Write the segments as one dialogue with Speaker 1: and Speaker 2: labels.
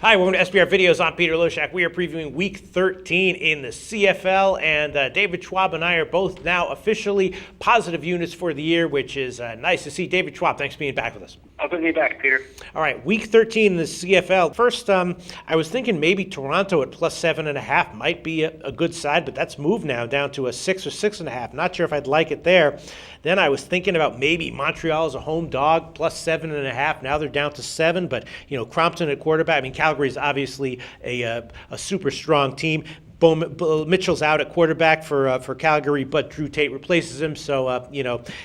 Speaker 1: Hi, welcome to SBR Videos. I'm Peter Loshak. We are previewing Week 13 in the CFL, and David Schwab and I are both now officially positive units for the year, which is nice to see. David Schwab, thanks for being back with us.
Speaker 2: Good to be back, Peter.
Speaker 1: All right, Week 13 in the CFL. First, I was thinking maybe Toronto at plus 7.5 might be a good side, but that's moved now down to a 6 or 6.5. Not sure if I'd like it there. Then I was thinking about maybe Montreal as a home dog, plus 7.5. Now they're down to 7, but Crompton at quarterback. I mean, Calgary's obviously a super strong team. Mitchell's out at quarterback for Calgary, but Drew Tate replaces him, so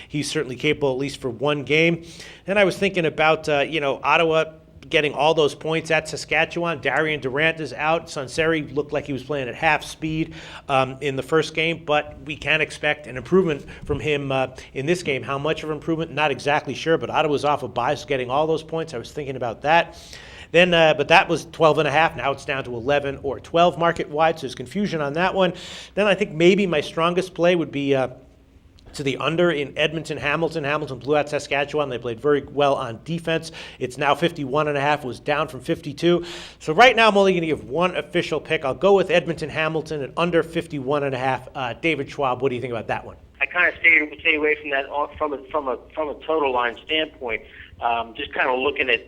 Speaker 1: he's certainly capable at least for one game. Then I was thinking about Ottawa getting all those points at Saskatchewan. Darian Durant is out. Sunseri looked like he was playing at half speed in the first game, but we can expect an improvement from him in this game. How much of an improvement? Not exactly sure, but Ottawa's off of bye, so getting all those points. I was thinking about that. Then, but that was 12.5. Now it's down to 11 or 12 market-wide, so there's confusion on that one. Then I think maybe my strongest play would be to the under in Edmonton-Hamilton. Hamilton blew out Saskatchewan. They played very well on defense. It's now 51.5. Was down from 52. So right now I'm only going to give one official pick. I'll go with Edmonton-Hamilton at under 51.5. David Schwab, what do you think about that one?
Speaker 2: I kind of stay away from that from a total line standpoint. Just kind of looking at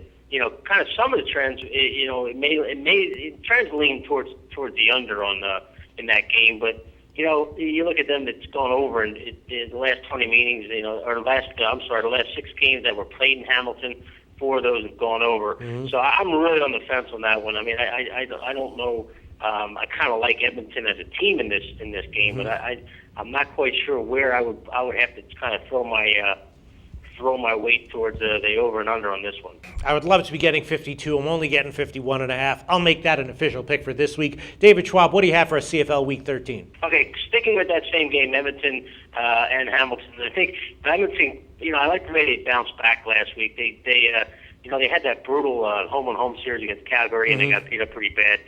Speaker 2: kind of some of the trends. Trends lean towards the under in that game, but. You look at them that's gone over in the last 20 meetings, the last 6 games that were played in Hamilton, 4 of those have gone over. Mm-hmm. So I'm really on the fence on that one. I mean, I don't know. I kind of like Edmonton as a team in this game, mm-hmm. but I'm not quite sure where I would have to kind of throw my weight towards the over and under on this one.
Speaker 1: I would love to be getting 52. I'm only getting 51.5. I'll make that an official pick for this week. David Schwab, what do you have for a CFL Week 13?
Speaker 2: Okay, sticking with that same game, Edmonton and Hamilton. I think Edmonton. I like the way they bounced back last week. They had that brutal home series against Calgary, mm-hmm. and they got beat up pretty bad.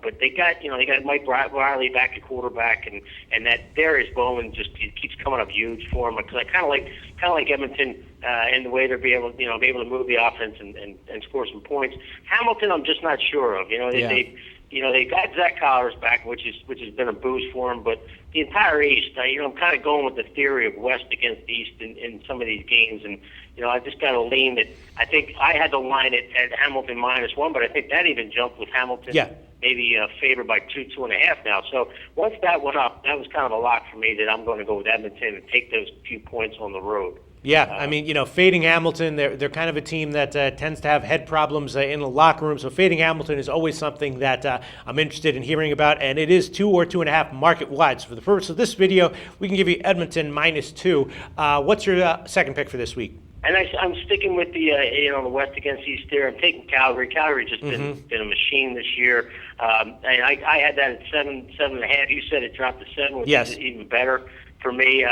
Speaker 2: But they got Mike Riley back at quarterback, and that Darius Bowman just keeps coming up huge for him. Because I kind of like Edmonton and the way they'll be able to move the offense and score some points. Hamilton, I'm just not sure of. They got Zach Collins back, which has been a boost for him. But the entire East, I'm kind of going with the theory of West against East in some of these games, and I just got to lean that. I think I had the line at Hamilton -1, but I think that even jumped with Hamilton. Yeah. Maybe favored by 2.5 now. So once that went up, that was kind of a lock for me that I'm going to go with Edmonton and take those few points on the road.
Speaker 1: Yeah, I mean, fading Hamilton, they're kind of a team that tends to have head problems in the locker room. So fading Hamilton is always something that I'm interested in hearing about, and it is 2 or 2.5 market wide. So for the purpose of this video, we can give you Edmonton -2. What's your second pick for this week?
Speaker 2: And I'm sticking with the West against East there. I'm taking Calgary. Calgary's just
Speaker 1: mm-hmm.
Speaker 2: been a machine this year. And I had that at 7.5. You said it dropped to 7, which
Speaker 1: yes.
Speaker 2: is even better for me.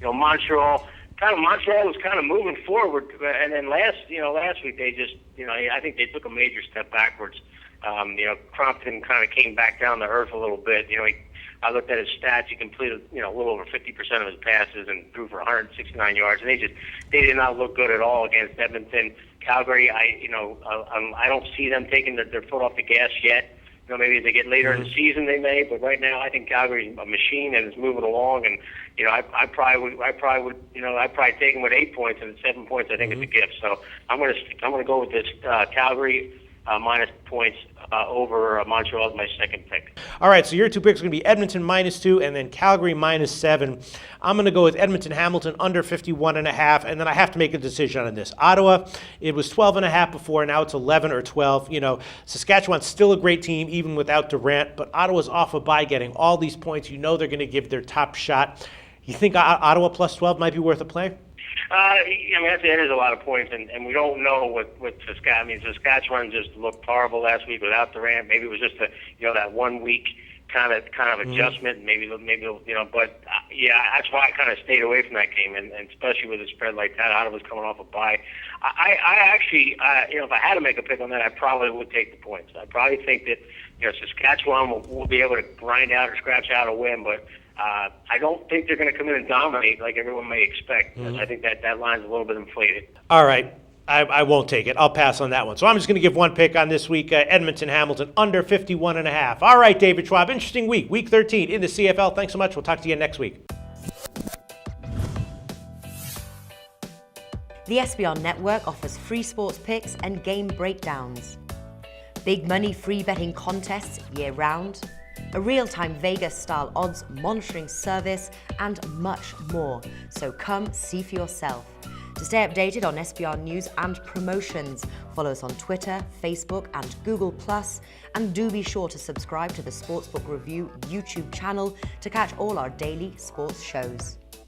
Speaker 2: Montreal was kind of moving forward, and then last week they just I think they took a major step backwards. Crompton kind of came back down to earth a little bit. I looked at his stats. He completed a little over 50% of his passes and threw for 169 yards. And they did not look good at all against Edmonton. Calgary, I don't see them taking their foot off the gas yet. Maybe as they get later in the season they may, but right now I think Calgary's a machine and is moving along. And I probably would take them with 8 points, and at 7 points I think it's a gift. So I'm gonna go with this Calgary minus points over Montreal as my second pick.
Speaker 1: All right, so your 2 picks are going to be Edmonton -2 and then Calgary -7. I'm going to go with Edmonton-Hamilton under 51.5, and then I have to make a decision on this. Ottawa, it was 12.5 before, now it's 11 or 12. Saskatchewan's still a great team even without Durant, but Ottawa's off a bye getting all these points. They're going to give their top shot. You think Ottawa +12 might be worth a play?
Speaker 2: That is a lot of points, and we don't know what Saskatchewan. Saskatchewan just looked horrible last week without Durant. Maybe it was just that 1 week kind of adjustment. Maybe but that's why I kind of stayed away from that game, and especially with a spread like that. Ottawa's coming off a bye. I actually, if I had to make a pick on that, I probably would take the points. I probably think that Saskatchewan will be able to grind out or scratch out a win, but. I don't think they're going to come in and dominate like everyone may expect. Mm-hmm. I think that line's a little bit inflated.
Speaker 1: All right. I won't take it. I'll pass on that one. So I'm just going to give one pick on this week, Edmonton Hamilton, under 51.5. All right, David Schwab, interesting week, week 13 in the CFL. Thanks so much. We'll talk to you next week.
Speaker 3: The SBR Network offers free sports picks and game breakdowns, big money free betting contests year-round, a real-time Vegas-style odds monitoring service, and much more. So come see for yourself. To stay updated on SBR news and promotions, follow us on Twitter, Facebook, and Google+, and do be sure to subscribe to the Sportsbook Review YouTube channel to catch all our daily sports shows.